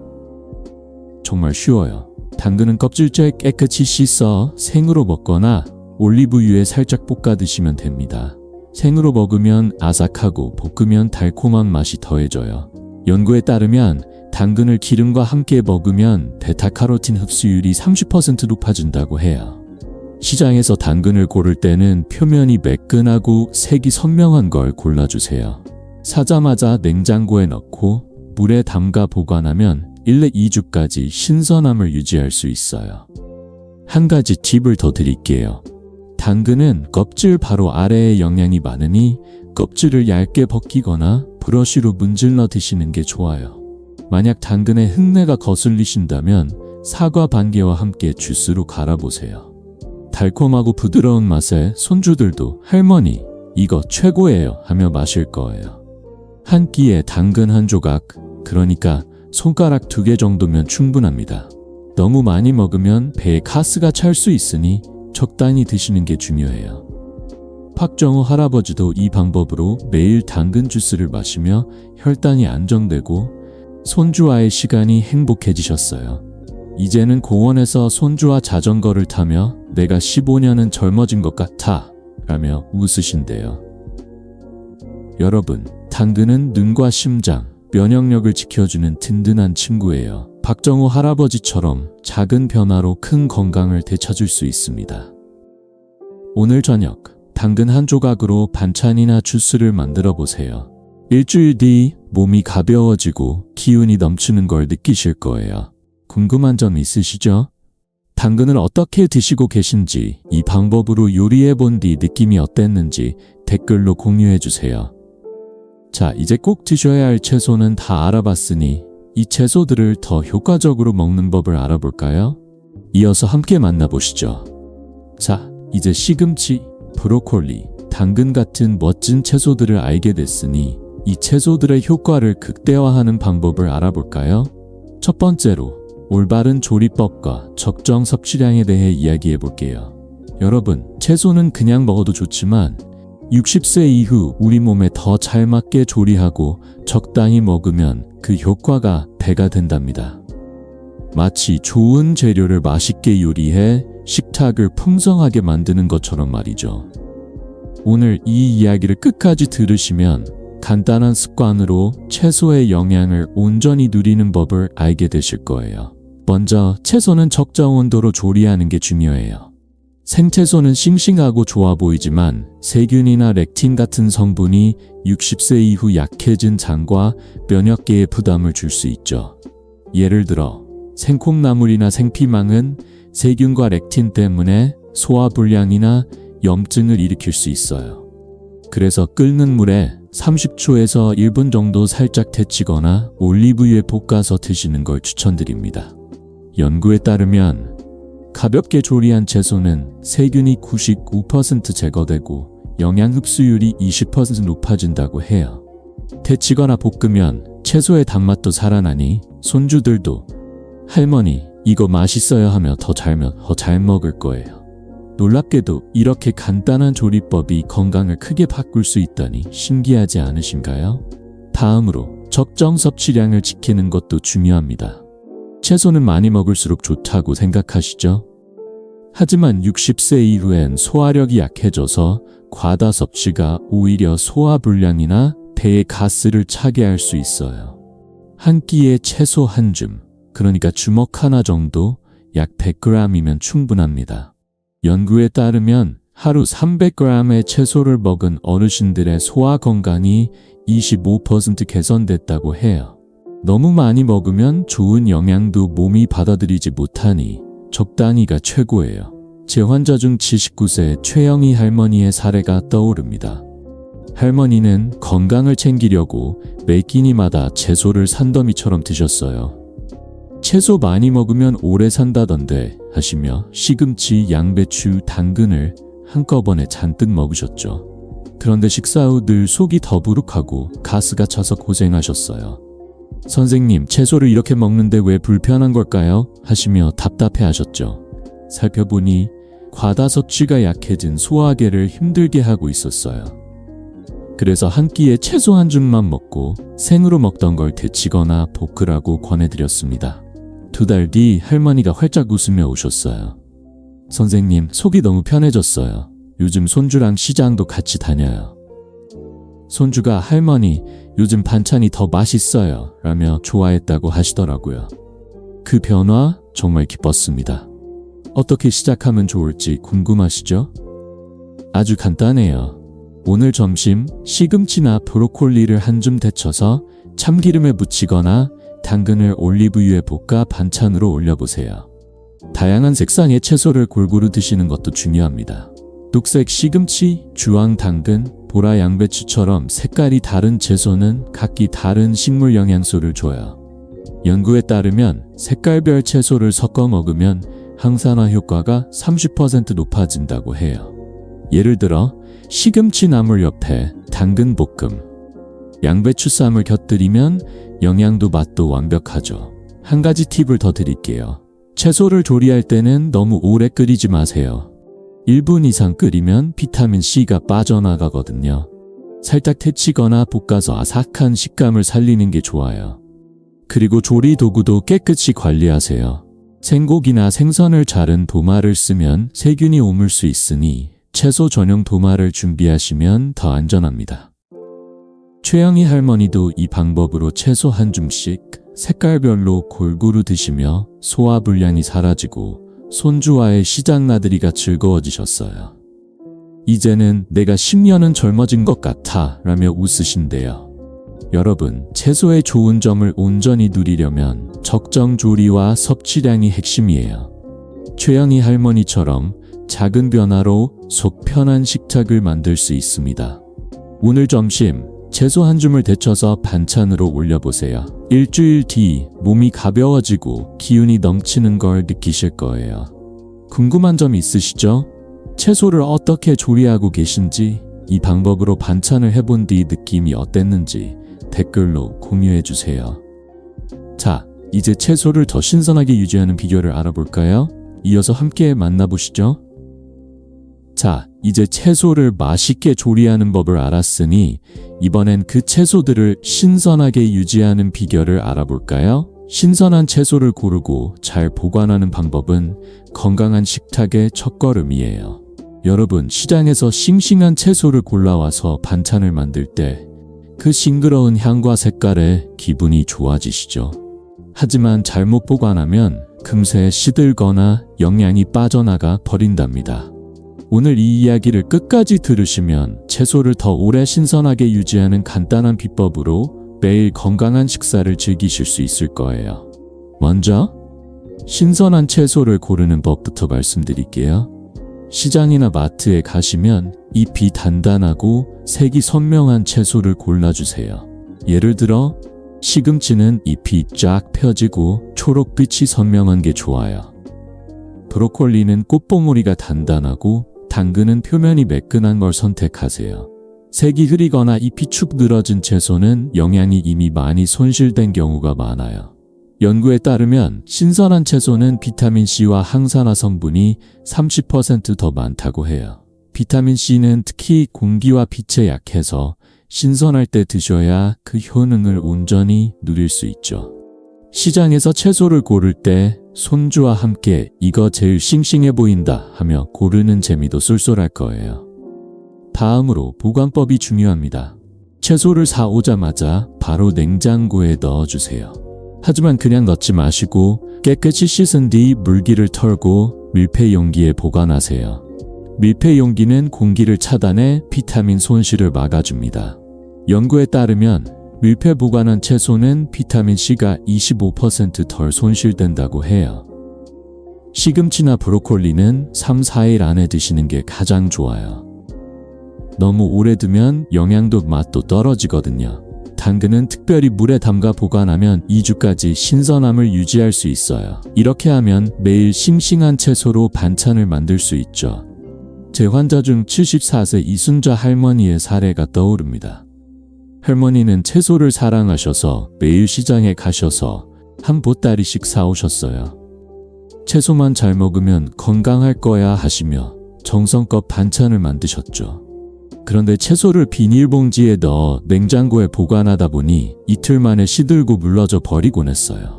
정말 쉬워요. 당근은 껍질째 깨끗이 씻어 생으로 먹거나 올리브유에 살짝 볶아 드시면 됩니다. 생으로 먹으면 아삭하고 볶으면 달콤한 맛이 더해져요. 연구에 따르면 당근을 기름과 함께 먹으면 베타카로틴 흡수율이 30% 높아진다고 해요. 시장에서 당근을 고를 때는 표면이 매끈하고 색이 선명한 걸 골라주세요. 사자마자 냉장고에 넣고 물에 담가 보관하면 1내 2주까지 신선함을 유지할 수 있어요. 한 가지 팁을 더 드릴게요. 당근은 껍질 바로 아래에 영양이 많으니 껍질을 얇게 벗기거나 브러쉬로 문질러 드시는 게 좋아요. 만약 당근에 흙내가 거슬리신다면 사과 반개와 함께 주스로 갈아보세요. 달콤하고 부드러운 맛에 손주들도 할머니 이거 최고예요 하며 마실 거예요. 한 끼에 당근 한 조각, 그러니까 손가락 2개 정도면 충분합니다. 너무 많이 먹으면 배에 가스가 찰 수 있으니 적당히 드시는 게 중요해요. 박정호 할아버지도 이 방법으로 매일 당근 주스를 마시며 혈당이 안정되고 손주와의 시간이 행복해지셨어요. 이제는 공원에서 손주와 자전거를 타며 내가 15년은 젊어진 것 같아 라며 웃으신대요. 여러분, 당근은 눈과 심장, 면역력을 지켜주는 든든한 친구예요. 박정호 할아버지처럼 작은 변화로 큰 건강을 되찾을 수 있습니다. 오늘 저녁 당근 한 조각으로 반찬이나 주스를 만들어 보세요. 일주일 뒤 몸이 가벼워지고 기운이 넘치는 걸 느끼실 거예요. 궁금한 점 있으시죠? 당근을 어떻게 드시고 계신지, 이 방법으로 요리해 본 뒤 느낌이 어땠는지 댓글로 공유해 주세요. 자, 이제 꼭 드셔야 할 채소는 다 알아봤으니 이 채소들을 더 효과적으로 먹는 법을 알아볼까요? 이어서 함께 만나보시죠. 자, 이제 시금치, 브로콜리, 당근 같은 멋진 채소들을 알게 됐으니 이 채소들의 효과를 극대화하는 방법을 알아볼까요? 첫 번째로 올바른 조리법과 적정 섭취량에 대해 이야기해 볼게요. 여러분, 채소는 그냥 먹어도 좋지만 60세 이후 우리 몸에 더 잘 맞게 조리하고 적당히 먹으면 그 효과가 배가 된답니다. 마치 좋은 재료를 맛있게 요리해 식탁을 풍성하게 만드는 것처럼 말이죠. 오늘 이 이야기를 끝까지 들으시면 간단한 습관으로 채소의 영양을 온전히 누리는 법을 알게 되실 거예요. 먼저 채소는 적정 온도로 조리하는 게 중요해요. 생채소는 싱싱하고 좋아 보이지만 세균이나 렉틴 같은 성분이 60세 이후 약해진 장과 면역계에 부담을 줄 수 있죠. 예를 들어 생콩나물이나 생피망은 세균과 렉틴 때문에 소화불량이나 염증을 일으킬 수 있어요. 그래서 끓는 물에 30초에서 1분 정도 살짝 데치거나 올리브유에 볶아서 드시는 걸 추천드립니다. 연구에 따르면 가볍게 조리한 채소는 세균이 99% 제거되고 영양 흡수율이 20% 높아진다고 해요. 데치거나 볶으면 채소의 단맛도 살아나니 손주들도 할머니 이거 맛있어요 하며 더 잘 먹을 거예요. 놀랍게도 이렇게 간단한 조리법이 건강을 크게 바꿀 수 있다니 신기하지 않으신가요? 다음으로 적정 섭취량을 지키는 것도 중요합니다. 채소는 많이 먹을수록 좋다고 생각하시죠? 하지만 60세 이후엔 소화력이 약해져서 과다 섭취가 오히려 소화불량이나 배에 가스를 차게 할 수 있어요. 한 끼에 채소 한 줌, 그러니까 주먹 하나 정도, 약 100g이면 충분합니다. 연구에 따르면 하루 300g의 채소를 먹은 어르신들의 소화 건강이 25% 개선됐다고 해요. 너무 많이 먹으면 좋은 영양도 몸이 받아들이지 못하니 적당히가 최고예요. 제 환자 중 79세 최영희 할머니의 사례가 떠오릅니다. 할머니는 건강을 챙기려고 매 끼니마다 채소를 산더미처럼 드셨어요. 채소 많이 먹으면 오래 산다던데 하시며 시금치, 양배추, 당근을 한꺼번에 잔뜩 먹으셨죠. 그런데 식사 후 늘 속이 더부룩하고 가스가 차서 고생하셨어요. 선생님, 채소를 이렇게 먹는데 왜 불편한 걸까요? 하시며 답답해 하셨죠. 살펴보니 과다 섭취가 약해진 소화계를 힘들게 하고 있었어요. 그래서 한 끼에 채소 한 줌만 먹고 생으로 먹던 걸 데치거나 볶으라고 권해드렸습니다. 2달 뒤 할머니가 활짝 웃으며 오셨어요. 선생님, 속이 너무 편해졌어요. 요즘 손주랑 시장도 같이 다녀요. 손주가 할머니, 요즘 반찬이 더 맛있어요 라며 좋아했다고 하시더라고요. 그 변화 정말 기뻤습니다. 어떻게 시작하면 좋을지 궁금하시죠? 아주 간단해요. 오늘 점심 시금치나 브로콜리를 한 줌 데쳐서 참기름에 무치거나 당근을 올리브유에 볶아 반찬으로 올려보세요. 다양한 색상의 채소를 골고루 드시는 것도 중요합니다. 녹색 시금치, 주황 당근, 보라 양배추처럼 색깔이 다른 채소는 각기 다른 식물 영양소를 줘요. 연구에 따르면 색깔별 채소를 섞어 먹으면 항산화 효과가 30% 높아진다고 해요. 예를 들어 시금치 나물 옆에 당근 볶음, 양배추 쌈을 곁들이면 영양도 맛도 완벽하죠. 한 가지 팁을 더 드릴게요. 채소를 조리할 때는 너무 오래 끓이지 마세요. 1분 이상 끓이면 비타민C가 빠져나가거든요. 살짝 데치거나 볶아서 아삭한 식감을 살리는 게 좋아요. 그리고 조리 도구도 깨끗이 관리하세요. 생고기나 생선을 자른 도마를 쓰면 세균이 오물 수 있으니 채소 전용 도마를 준비하시면 더 안전합니다. 최영희 할머니도 이 방법으로 채소 한 줌씩 색깔별로 골고루 드시며 소화불량이 사라지고 손주와의 시장 나들이가 즐거워지셨어요. 이제는 내가 10년은 젊어진 것 같아 라며 웃으신대요. 여러분, 채소의 좋은 점을 온전히 누리려면 적정 조리와 섭취량이 핵심이에요. 최영희 할머니처럼 작은 변화로 속 편한 식탁을 만들 수 있습니다. 오늘 점심 채소 한 줌을 데쳐서 반찬으로 올려보세요. 일주일 뒤 몸이 가벼워지고 기운이 넘치는 걸 느끼실 거예요. 궁금한 점 있으시죠? 채소를 어떻게 조리하고 계신지, 이 방법으로 반찬을 해본 뒤 느낌이 어땠는지 댓글로 공유해주세요. 자, 이제 채소를 더 신선하게 유지하는 비결을 알아볼까요? 이어서 함께 만나보시죠. 자, 이제 채소를 맛있게 조리하는 법을 알았으니 이번엔 그 채소들을 신선하게 유지하는 비결을 알아볼까요? 신선한 채소를 고르고 잘 보관하는 방법은 건강한 식탁의 첫걸음이에요. 여러분, 시장에서 싱싱한 채소를 골라와서 반찬을 만들 때 그 싱그러운 향과 색깔에 기분이 좋아지시죠. 하지만 잘못 보관하면 금세 시들거나 영양이 빠져나가 버린답니다. 오늘 이 이야기를 끝까지 들으시면 채소를 더 오래 신선하게 유지하는 간단한 비법으로 매일 건강한 식사를 즐기실 수 있을 거예요. 먼저 신선한 채소를 고르는 법부터 말씀드릴게요. 시장이나 마트에 가시면 잎이 단단하고 색이 선명한 채소를 골라주세요. 예를 들어 시금치는 잎이 쫙 펴지고 초록빛이 선명한 게 좋아요. 브로콜리는 꽃봉오리가 단단하고 당근은 표면이 매끈한 걸 선택하세요. 색이 흐리거나 잎이 축 늘어진 채소는 영양이 이미 많이 손실된 경우가 많아요. 연구에 따르면 신선한 채소는 비타민C와 항산화 성분이 30% 더 많다고 해요. 비타민C는 특히 공기와 빛에 약해서 신선할 때 드셔야 그 효능을 온전히 누릴 수 있죠. 시장에서 채소를 고를 때 손주와 함께 이거 제일 싱싱해 보인다 하며 고르는 재미도 쏠쏠할 거예요. 다음으로 보관법이 중요합니다. 채소를 사오자마자 바로 냉장고에 넣어주세요. 하지만 그냥 넣지 마시고 깨끗이 씻은 뒤 물기를 털고 밀폐 용기에 보관하세요. 밀폐 용기는 공기를 차단해 비타민 손실을 막아줍니다. 연구에 따르면 밀폐 보관한 채소는 비타민C가 25% 덜 손실된다고 해요. 시금치나 브로콜리는 3-4일 안에 드시는 게 가장 좋아요. 너무 오래 두면 영양도 맛도 떨어지거든요. 당근은 특별히 물에 담가 보관하면 2주까지 신선함을 유지할 수 있어요. 이렇게 하면 매일 싱싱한 채소로 반찬을 만들 수 있죠. 제 환자 중 74세 이순자 할머니의 사례가 떠오릅니다. 할머니는 채소를 사랑하셔서 매일 시장에 가셔서 한 보따리씩 사오셨어요. 채소만 잘 먹으면 건강할 거야 하시며 정성껏 반찬을 만드셨죠. 그런데 채소를 비닐봉지에 넣어 냉장고에 보관하다 보니 이틀 만에 시들고 물러져 버리곤 했어요.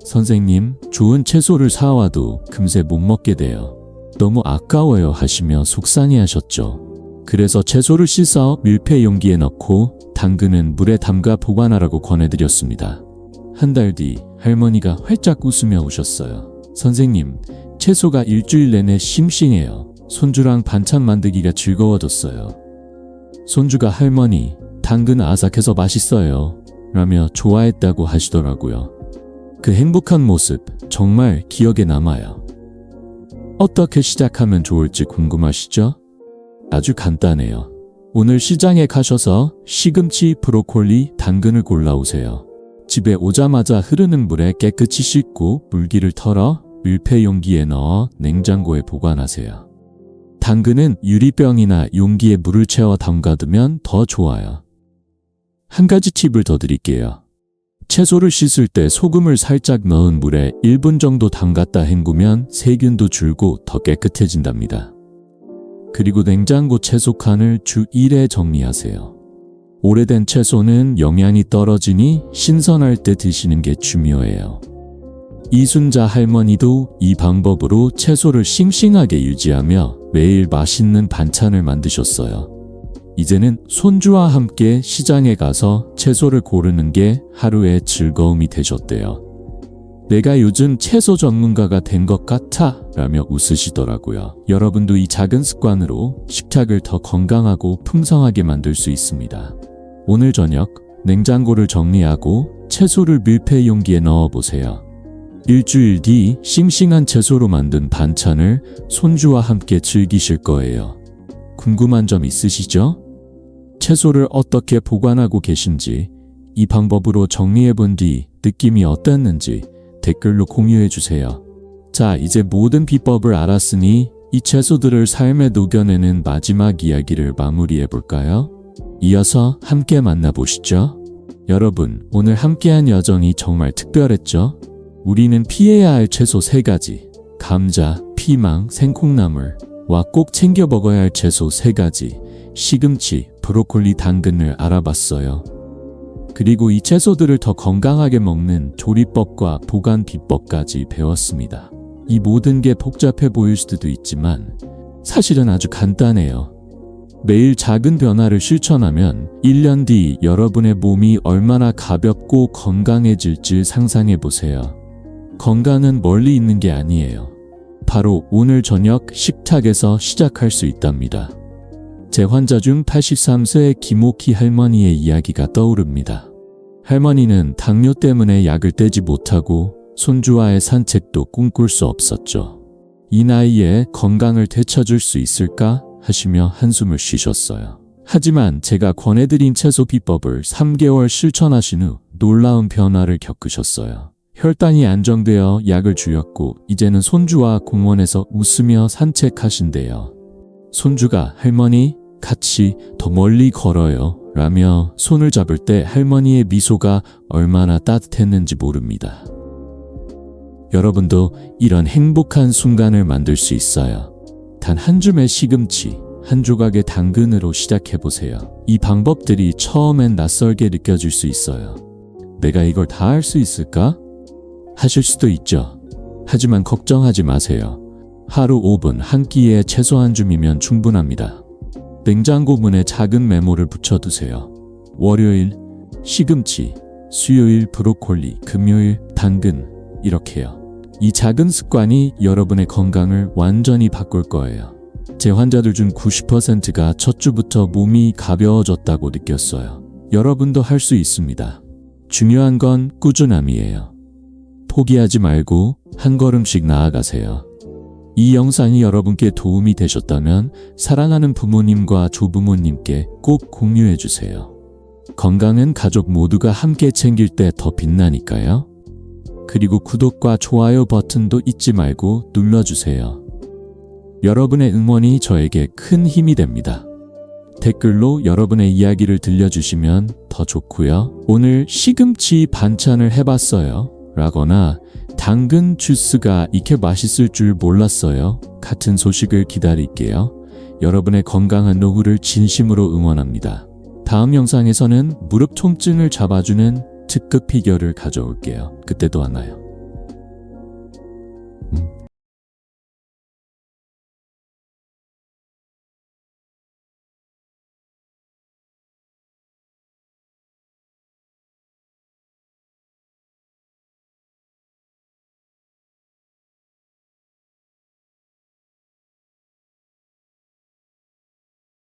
선생님, 좋은 채소를 사와도 금세 못 먹게 돼요. 너무 아까워요 하시며 속상해하셨죠. 그래서 채소를 씻어 밀폐 용기에 넣고 당근은 물에 담가 보관하라고 권해드렸습니다. 한 달 뒤 할머니가 활짝 웃으며 오셨어요. 선생님, 채소가 일주일 내내 싱싱해요. 손주랑 반찬 만들기가 즐거워졌어요. 손주가 할머니, 당근 아삭해서 맛있어요 라며 좋아했다고 하시더라고요. 그 행복한 모습 정말 기억에 남아요. 어떻게 시작하면 좋을지 궁금하시죠? 아주 간단해요. 오늘 시장에 가셔서 시금치, 브로콜리, 당근을 골라오세요. 집에 오자마자 흐르는 물에 깨끗이 씻고 물기를 털어 밀폐 용기에 넣어 냉장고에 보관하세요. 당근은 유리병이나 용기에 물을 채워 담가두면 더 좋아요. 한 가지 팁을 더 드릴게요. 채소를 씻을 때 소금을 살짝 넣은 물에 1분 정도 담갔다 헹구면 세균도 줄고 더 깨끗해진답니다. 그리고 냉장고 채소 칸을 주 1회 정리하세요. 오래된 채소는 영양이 떨어지니 신선할 때 드시는 게 중요해요. 이순자 할머니도 이 방법으로 채소를 싱싱하게 유지하며 매일 맛있는 반찬을 만드셨어요. 이제는 손주와 함께 시장에 가서 채소를 고르는 게 하루의 즐거움이 되셨대요. 내가 요즘 채소 전문가가 된 것 같아 라며 웃으시더라고요. 여러분도 이 작은 습관으로 식탁을 더 건강하고 풍성하게 만들 수 있습니다. 오늘 저녁 냉장고를 정리하고 채소를 밀폐 용기에 넣어보세요. 일주일 뒤 싱싱한 채소로 만든 반찬을 손주와 함께 즐기실 거예요. 궁금한 점 있으시죠? 채소를 어떻게 보관하고 계신지, 이 방법으로 정리해본 뒤 느낌이 어땠는지 댓글로 공유해주세요. 자, 이제 모든 비법을 알았으니 이 채소들을 삶에 녹여내는 마지막 이야기를 마무리해볼까요? 이어서 함께 만나보시죠. 여러분, 오늘 함께한 여정이 정말 특별했죠? 우리는 피해야 할 채소 3가지, 감자, 피망, 생콩나물과 꼭 챙겨 먹어야 할 채소 3가지, 시금치, 브로콜리, 당근을 알아봤어요. 그리고 이 채소들을 더 건강하게 먹는 조리법과 보관 비법까지 배웠습니다. 이 모든 게 복잡해 보일 수도 있지만 사실은 아주 간단해요. 매일 작은 변화를 실천하면 1년 뒤 여러분의 몸이 얼마나 가볍고 건강해질지 상상해 보세요. 건강은 멀리 있는 게 아니에요. 바로 오늘 저녁 식탁에서 시작할 수 있답니다. 제 환자 중 83세 김옥희 할머니의 이야기가 떠오릅니다. 할머니는 당뇨 때문에 약을 떼지 못하고 손주와의 산책도 꿈꿀 수 없었죠. 이 나이에 건강을 되찾을 수 있을까 하시며 한숨을 쉬셨어요. 하지만 제가 권해드린 채소 비법을 3개월 실천하신 후 놀라운 변화를 겪으셨어요. 혈당이 안정되어 약을 줄였고 이제는 손주와 공원에서 웃으며 산책하신대요. 손주가 할머니 같이 더 멀리 걸어요 라며 손을 잡을 때 할머니의 미소가 얼마나 따뜻했는지 모릅니다. 여러분도 이런 행복한 순간을 만들 수 있어요. 단 한 줌의 시금치, 한 조각의 당근으로 시작해보세요. 이 방법들이 처음엔 낯설게 느껴질 수 있어요. 내가 이걸 다 할 수 있을까? 하실 수도 있죠. 하지만 걱정하지 마세요. 하루 5분 한 끼에 채소 한 줌이면 충분합니다. 냉장고 문에 작은 메모를 붙여두세요. 월요일 시금치, 수요일 브로콜리, 금요일 당근, 이렇게요. 이 작은 습관이 여러분의 건강을 완전히 바꿀 거예요. 제 환자들 중 90%가 첫 주부터 몸이 가벼워졌다고 느꼈어요. 여러분도 할 수 있습니다. 중요한 건 꾸준함이에요. 포기하지 말고 한 걸음씩 나아가세요. 이 영상이 여러분께 도움이 되셨다면 사랑하는 부모님과 조부모님께 꼭 공유해주세요. 건강은 가족 모두가 함께 챙길 때 더 빛나니까요. 그리고 구독과 좋아요 버튼도 잊지 말고 눌러주세요. 여러분의 응원이 저에게 큰 힘이 됩니다. 댓글로 여러분의 이야기를 들려주시면 더 좋고요. 오늘 시금치 반찬을 해봤어요 라거나 당근 주스가 이렇게 맛있을 줄 몰랐어요 같은 소식을 기다릴게요. 여러분의 건강한 노후를 진심으로 응원합니다. 다음 영상에서는 무릎 통증을 잡아주는 특급 피겨를 가져올게요. 그때도 만나요.